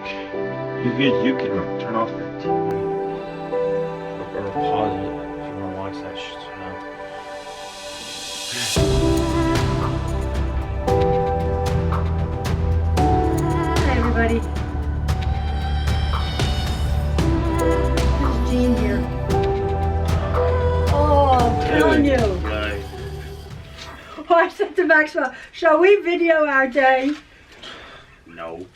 You can turn off that TV or pause it if you want to watch that shit. Hi everybody. There's Jean here. Oh, I'm telling you. Right. Oh, I said to Maxwell, shall we video our day? No.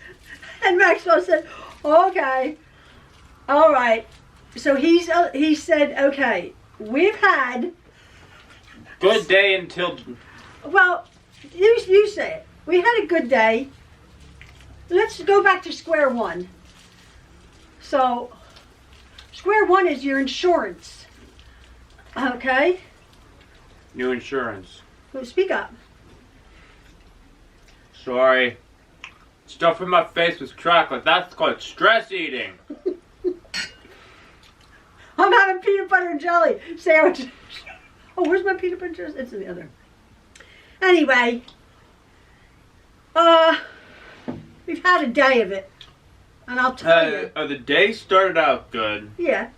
And Maxwell said, okay, all right. So he said, okay, we've had. Good day until. Well, you say it. We had a good day. Let's go back to square one. So, square one is your insurance. Okay? New insurance. Well, speak up. Sorry. Stuff in my face with chocolate. That's called stress eating. I'm having peanut butter and jelly sandwich. Oh, where's my peanut butter and jelly? It's in the other. Anyway, we've had a day of it, and I'll tell you. The day started out good. Yeah.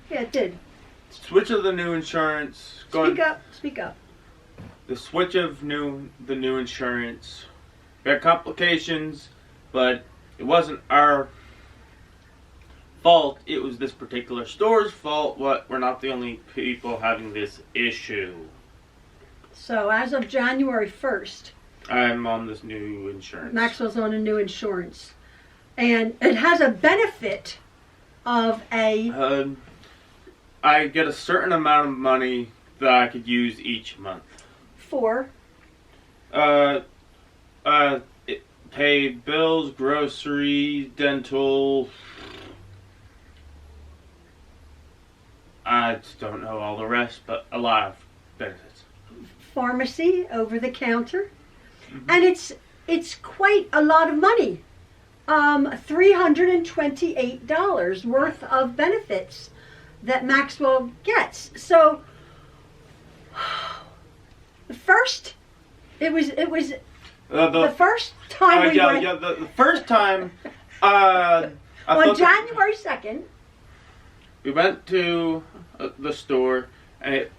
Yeah, it did. Switch of the new insurance. Speak up. Speak up. The switch of the new insurance. We had complications, but it wasn't our fault. It was this particular store's fault. We're not the only people having this issue. So as of January 1st, I'm on this new insurance. Maxwell's on a new insurance, and it has a benefit of a. I get a certain amount of money that I could use each month. For. Pay bills, groceries, dental. I just don't know all the rest, but a lot of benefits. Pharmacy, over the counter, and it's quite a lot of money. $328 worth of benefits that Maxwell gets. So the first, it was the first time we went. Yeah, the first time. On January 2nd. We went to the store and it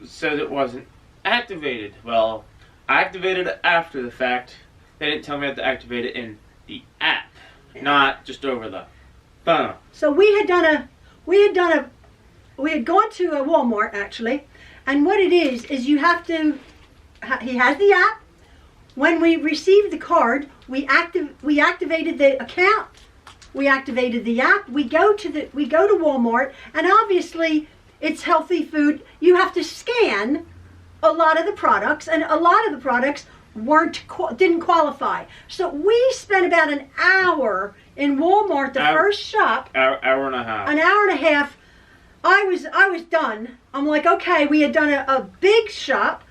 said it wasn't activated. Well, I activated it after the fact. They didn't tell me I had to activate it in the app, not just over the phone. So we had gone to a Walmart actually, and what it is you have to. He has the app. When we received the card, we activated the account. We activated the app. We go to Walmart, and obviously it's healthy food. You have to scan a lot of the products, and a lot of the products didn't qualify. So we spent about an hour in Walmart, first shop. Hour and a half. An hour and a half. I was done. I'm like, okay, we had done a big shop,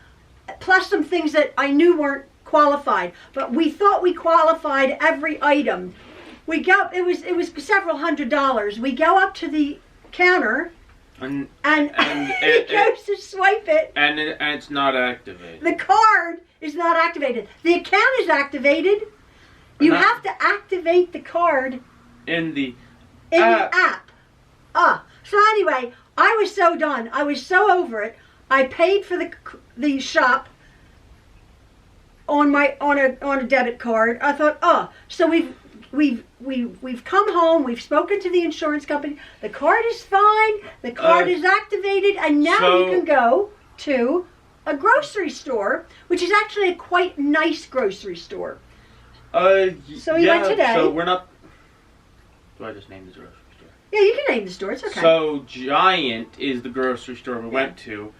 plus some things that I knew weren't qualified, but we thought we qualified every item. It was several $100s. We go up to the counter and he goes to swipe it, and it's not activated. The card is not activated. The account is activated. You have to activate the card in the app. So anyway, I was so done. I was so over it. I paid for the shop on a debit card. I thought, so we've come home. We've spoken to the insurance company. The card is fine. The card is activated, and now you can go to a grocery store, which is actually a quite nice grocery store. So we went today. So we're not. Do I just name the grocery store? Yeah, you can name the store. It's okay. So Giant is the grocery store we went to.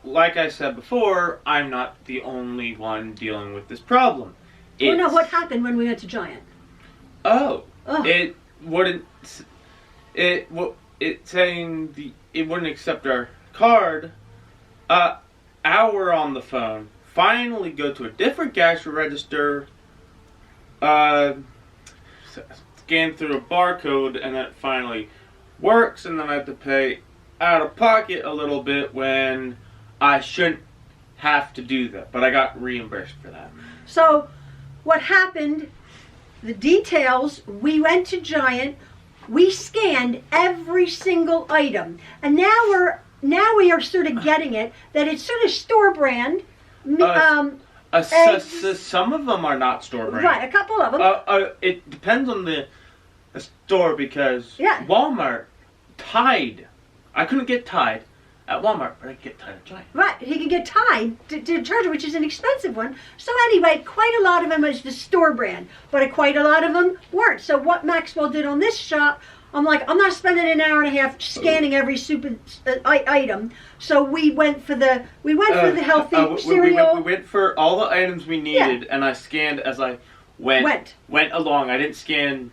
Like I said before, I'm not the only one dealing with this problem. No, what happened when we went to Giant? It wouldn't. It saying it wouldn't accept our card. Hour on the phone. Finally, go to a different cash register. Scan through a barcode, and then it finally works. And then I have to pay out of pocket a little bit when I shouldn't have to do that, but I got reimbursed for that. So what happened the details, we went to Giant. We scanned every single item, and now we are sort of getting it that it's sort of store brand. Some of them are not store brand. Right, a couple of them. It depends on the store because Walmart Tide. I couldn't get Tide at Walmart, but I could get Tide at Giant. Right, he can get Tide to charge, which is an expensive one. So anyway, quite a lot of them is the store brand, but quite a lot of them weren't. So what Maxwell did on this shop, I'm like, I'm not spending an hour and a half scanning every item. So we went for the healthy cereal. We went for all the items we needed, and I scanned as I went along. I didn't scan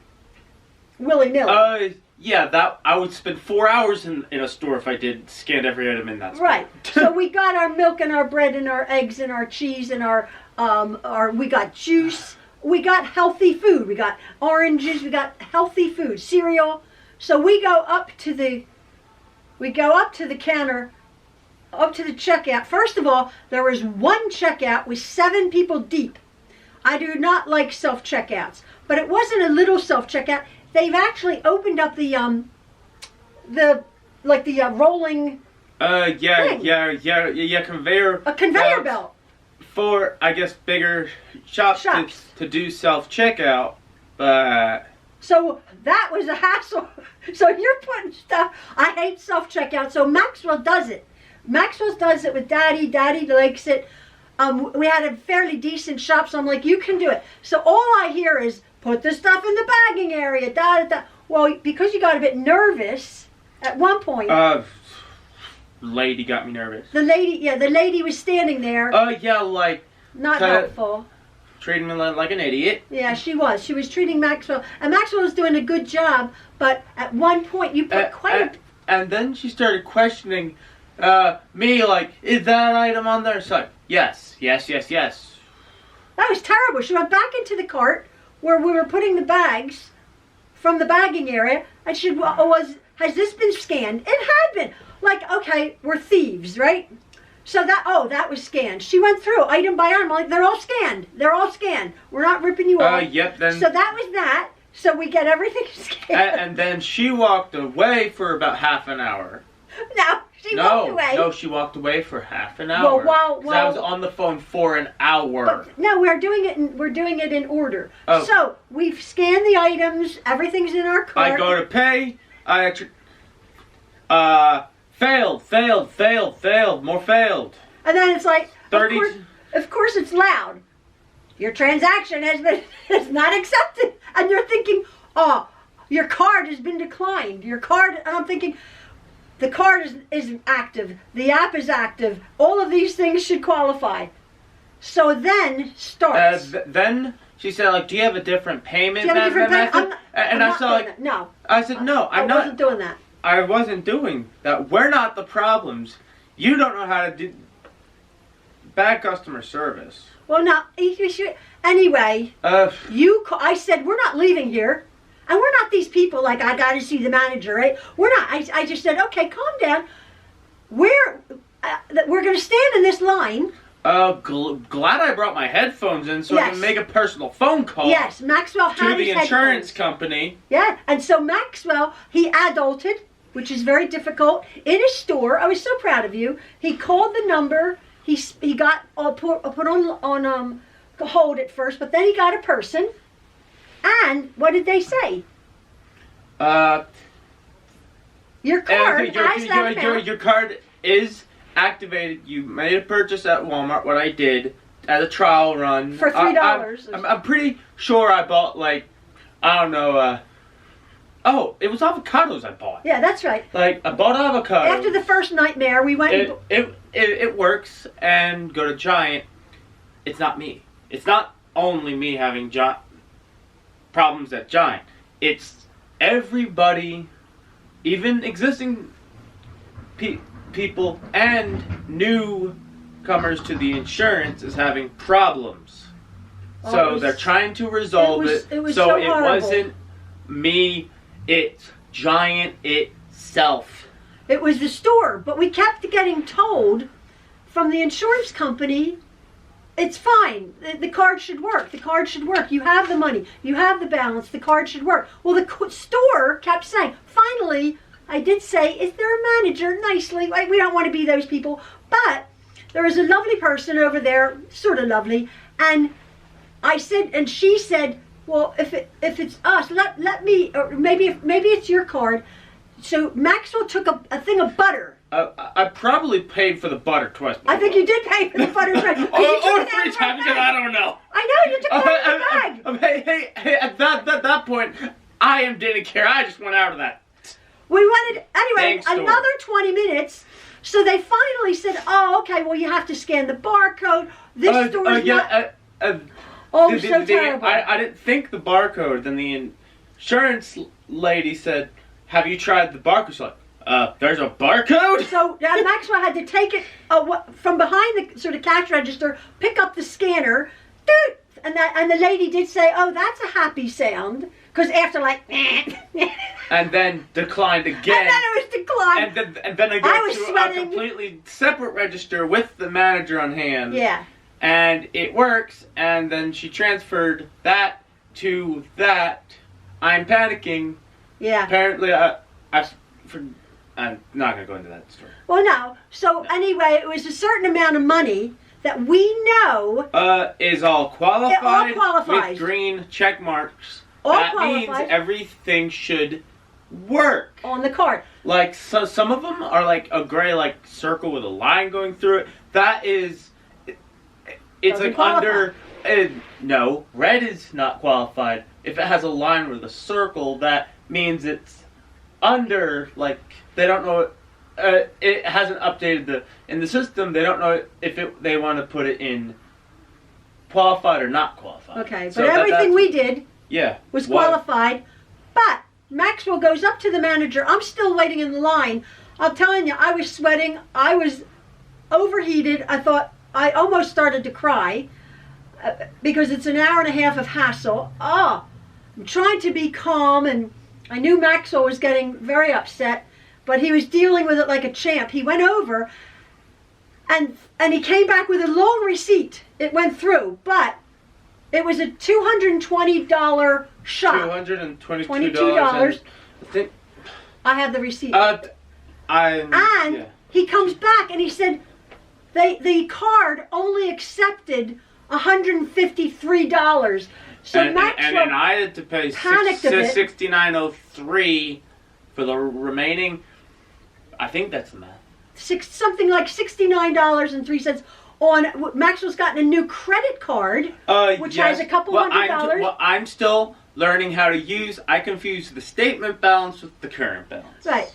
willy-nilly. That I would spend 4 hours in a store if I did scan every item in that store. Right. So we got our milk and our bread and our eggs and our cheese and our we got juice. We got healthy food. We got oranges. We got healthy food, cereal. So we go up to the counter, up to the checkout. First of all, there was one checkout with 7 people deep. I do not like self-checkouts, but it wasn't a little self-checkout. They've actually opened up the rolling conveyor. A conveyor belt. For, I guess, bigger shops. To do self-checkout, but... So that was a hassle. So you're putting stuff... I hate self-checkout, so Maxwell does it. Maxwell does it with Daddy. Daddy likes it. We had a fairly decent shop, so I'm like, you can do it. So all I hear is, put the stuff in the bagging area, da-da-da. Well, because you got a bit nervous at one point... lady got me nervous. The lady was standing there. Not helpful. Treating me like an idiot. Yeah, she was. She was treating Maxwell, and Maxwell was doing a good job. But at one point, you put and then she started questioning me, like, is that item on there? So yes. That was terrible. She went back into the cart where we were putting the bags from the bagging area, and she has this been scanned? It had been. Like, okay, we're thieves, right? So that was scanned. She went through item by item. I'm like, they're all scanned. We're not ripping you off. Then. So that was that. So we get everything scanned. And then she walked away for about half an hour. No, she walked away. No, she walked away for half an hour. Well, I was on the phone for an hour. But no, we're doing it in order. Oh. So we've scanned the items. Everything's in our cart. I go to pay. I actually, failed, more failed. And then it's like, 30. Of course it's loud. Your transaction is not accepted. And you're thinking, oh, your card has been declined. And I'm thinking, the card is active. The app is active. All of these things should qualify. So then starts. Then she said, like, do you have a different payment method? I said, like, no. I said, no, I'm not. I wasn't doing that. I wasn't doing that. We're not the problems. You don't know how to do bad customer service. Well, no. Anyway, I said, we're not leaving here. And we're not these people like, I got to see the manager, right? We're not. I just said, okay, calm down. We're going to stand in this line. Glad I brought my headphones in so I can make a personal phone call. Yes, Maxwell had to the his insurance headphones. Company. Yeah, and so Maxwell, he adulted, which is very difficult, in a store. I was so proud of you. He called the number. He got put on hold at first, but then he got a person. And what did they say? Your card has that amount. Your card is activated. You made a purchase at Walmart. What I did at a trial run for $3. I'm pretty sure I bought, like, I don't know. It was avocados I bought. Yeah, that's right. Like, I bought avocados. After the first nightmare, we went. It works. And go to Giant. It's not me. It's not only me having problems at Giant. It's everybody, even existing people and newcomers to the insurance is having problems. So they're trying to resolve it. It was so it horrible. Wasn't me, it's Giant itself. It was the store, but we kept getting told from the insurance company it's fine. The card should work. The card should work. You have the money. You have the balance. The card should work. Well, the store kept saying, finally, I did say, is there a manager? Nicely. We don't want to be those people. But there was a lovely person over there, sort of lovely, and I said, and she said, well, if it's us, let me, or maybe it's your card. So Maxwell took a thing of butter. I probably paid for the butter twice. I think you did pay for the butter twice. or 3 times, because I don't know. I know, you took it out of the bag. Hey, at that point, I didn't care. I just went out of that. We wanted, anyway, Thanks, another 20 minutes. So they finally said, oh, okay, well, you have to scan the barcode. This store's not... so terrible. I didn't think the barcode. Then the insurance lady said, have you tried the barcode? So like, there's a barcode? So Maxwell had to take it from behind the sort of cash register, pick up the scanner, and the lady did say, oh, that's a happy sound. Because after like, and then declined again. And then it was declined. And then I go to a completely separate register with the manager on hand. Yeah. And it works, and then she transferred that to that. I'm panicking. Yeah. Apparently, I'm not going to go into that story. Well, no. So anyway, it was a certain amount of money that we know is all qualified. It all qualifies. With green check marks. All that qualifies. means everything should work on the card. Like some of them are like a gray like circle with a line going through it. That is. It's Doesn't like qualify. under, no, red is not qualified. If it has a line with a circle, that means it's under, like, they don't know, it hasn't updated in the system, they don't know if they want to put it in qualified or not qualified. Okay, so but everything we did was qualified, but Maxwell goes up to the manager, I'm still waiting in the line, I'm telling you, I was sweating, I was overheated, I almost started to cry because it's an hour and a half of hassle. I'm trying to be calm, and I knew Maxwell was getting very upset, but he was dealing with it like a champ. He went over, and he came back with a long receipt. It went through, but it was a $220 shop. $222. I have the receipt. He comes back and he said, the card only accepted $153. So Maxwell and I had to pay $69.03 for the remaining. I think that's the math. Something like $69.03 on. Maxwell's gotten a new credit card, which has a couple $100. I'm still learning how to use. I confuse the statement balance with the current balance. Right.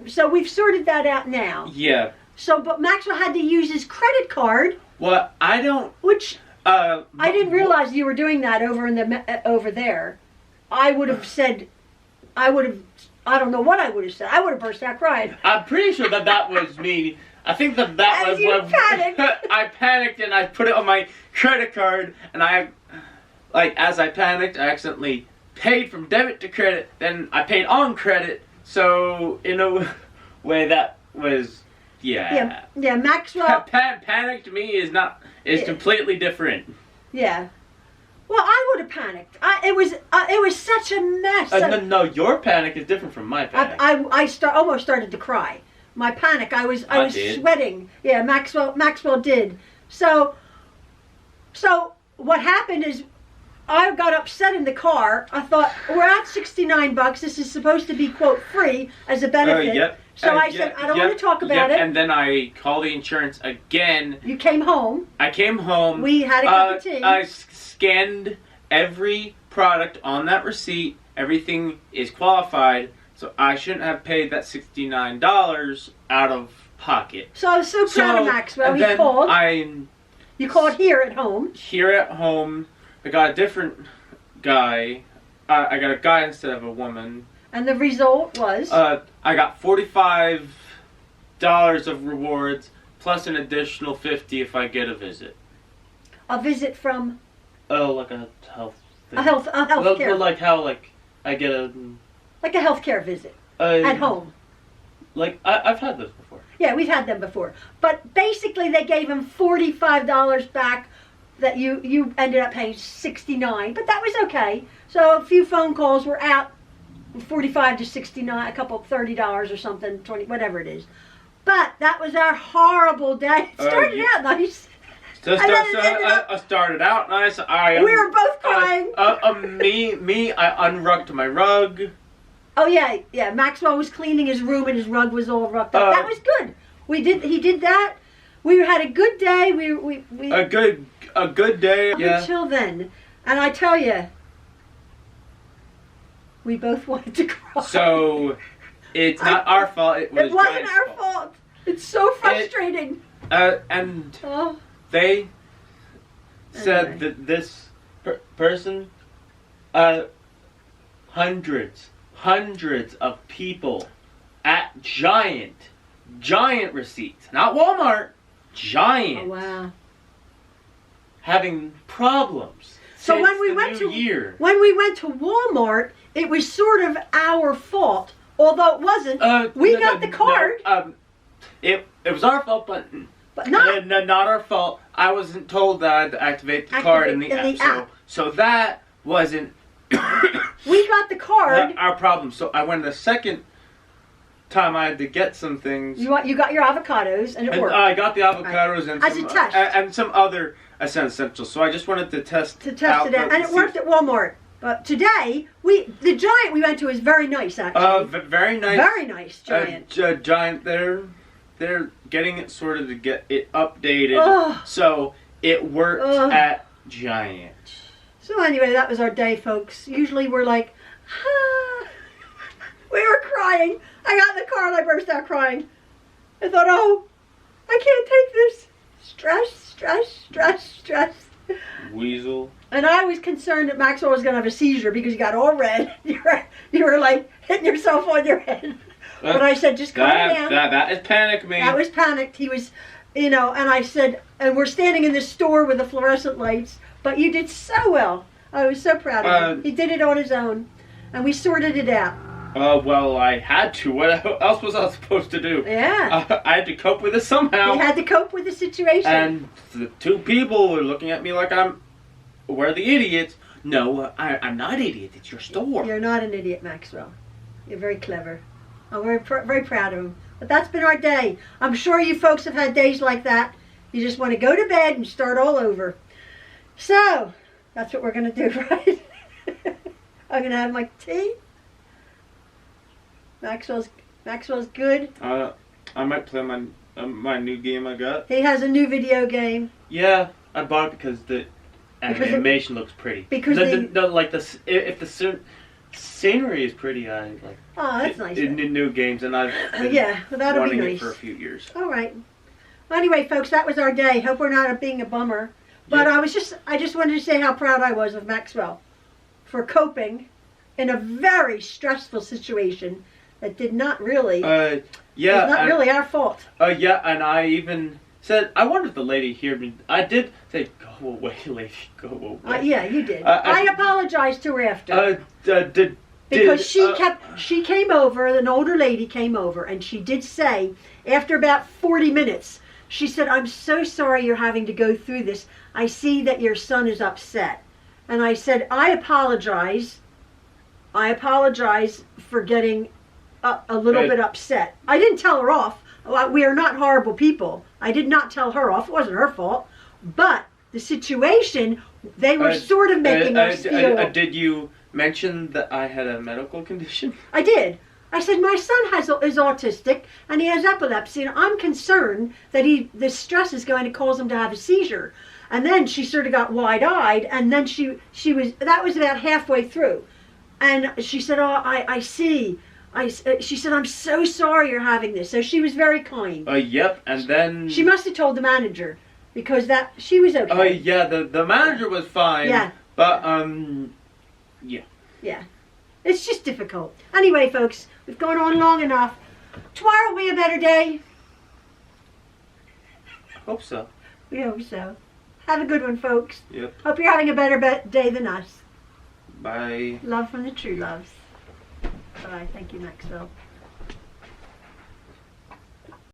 So we've sorted that out now. Yeah. So, but Maxwell had to use his credit card. Well, I don't. Which I didn't realize you were doing that over there. I would have said, I don't know what I would have said. I would have burst out crying. I'm pretty sure that was me. I think that was what panicked. I panicked and I put it on my credit card, and as I panicked, I accidentally paid from debit to credit. Then I paid on credit. So in a way, that was. Yeah, Maxwell. Panicked me is completely different. Yeah. Well, I would have panicked. It was such a mess. No, your panic is different from my panic. I almost started to cry. My panic. I was sweating. Yeah, Maxwell did. So what happened is, I got upset in the car. I thought, we're at $69. This is supposed to be, quote, free as a benefit. Yep. So I said, I don't want to talk about it. And then I called the insurance again. You came home. I came home. We had a cup of tea. I scanned every product on that receipt. Everything is qualified. So I shouldn't have paid that $69 out of pocket. So I was so proud of Maxwell. He called. You called here at home. Here at home. I got a different guy. I got a guy instead of a woman. And the result was? I got $45 of rewards, plus an additional $50 if I get a visit. A visit from? Oh, like a health thing. A health care. Like how, I get a... Like a healthcare visit. At home. I've had those before. Yeah, we've had them before. But basically they gave him $45 back that you ended up paying $69, but that was okay. So a few phone calls were out, $45 to $69, a couple $30 or something, 20, whatever it is. But that was our horrible day. It started out nice. I started out nice. We were both crying. I unrugged my rug. Oh yeah. Maxwell was cleaning his room and his rug was all rucked up. That was good. He did that. We had a good day. A good day. Yeah. Until then, and I tell you, we both wanted to cry. So it's not our fault. It wasn't our fault. It's so frustrating. And they said Anyway. that this person, hundreds of people at Giant receipts, not Walmart, Giant. Oh wow. Having problems. So since when we the went new to year. when we went to Walmart, it was sort of our fault, although it wasn't. We got the card. No, it was our fault, but not not our fault. I wasn't told that I had to activate the card in the app. So that wasn't we got the card. our problem. So I went the second time I had to get some things. You got your avocados and it worked. I got the avocados and As some, a test. And some other essentials. So I just wanted to test it out, and it worked at Walmart. But today, the Giant we went to is very nice, actually. Very nice. Very nice Giant. Giant, they're getting it sorted to get it updated. Ugh. So it worked at Giant. So anyway, that was our day, folks. Usually we're like, we were crying. I got in the car and I burst out crying. I thought, I can't take this. Stress. Weasel. And I was concerned that Maxwell was going to have a seizure because he got all red. You were like hitting yourself on your head. But I said, just calm down. That is panic me. That was panicked. He was, and I said, and we're standing in the store with the fluorescent lights, but you did so well. I was so proud of him. He did it on his own, and we sorted it out. Well, I had to. What else was I supposed to do? Yeah. I had to cope with it somehow. He had to cope with the situation. And the two people were looking at me like we're the idiots. No, I'm not an idiot. It's your store. You're not an idiot, Maxwell. You're very clever. We're very proud of him. But that's been our day. I'm sure you folks have had days like that. You just want to go to bed and start all over. So, that's what we're going to do, right? I'm going to have my tea. Maxwell's good. I might play my new game I got. He has a new video game. Yeah, I bought it because the animation looks pretty. Because if the scenery is pretty, I like. Oh, that's nice. New games, and I've been that'll wanting be nice. it for a few years. All right. Well, anyway, folks, that was our day. Hope we're not being a bummer. But Yeah. I just wanted to say how proud I was of Maxwell for coping in a very stressful situation that did not really. Was not really our fault. Yeah, and I even said, I wonder if the lady heard me. I did say, go away, lady, go away. Yeah, you did. I apologized to her after. Because she came over, an older lady came over, and she did say, after about 40 minutes, she said, I'm so sorry you're having to go through this. I see that your son is upset. And I said, I apologize for getting a little bit upset. I didn't tell her off. We are not horrible people. I did not tell her off. It wasn't her fault. But the situation, they were sort of making us feel... Did you mention that I had a medical condition? I did. I said, my son is autistic and he has epilepsy, and I'm concerned that the stress is going to cause him to have a seizure. And then she sort of got wide-eyed, and then that was about halfway through. And she said, I see. She said, I'm so sorry you're having this. So she was very kind. Yep, and then... She must have told the manager, because she was okay. Yeah, the manager was fine. Yeah. But, yeah. Yeah. It's just difficult. Anyway, folks, we've gone on long enough. Tomorrow will be a better day. Hope so. We hope so. Have a good one, folks. Yep. Hope you're having a better day than us. Bye. Love from the Trueloves. Bye. Thank you, Maxwell.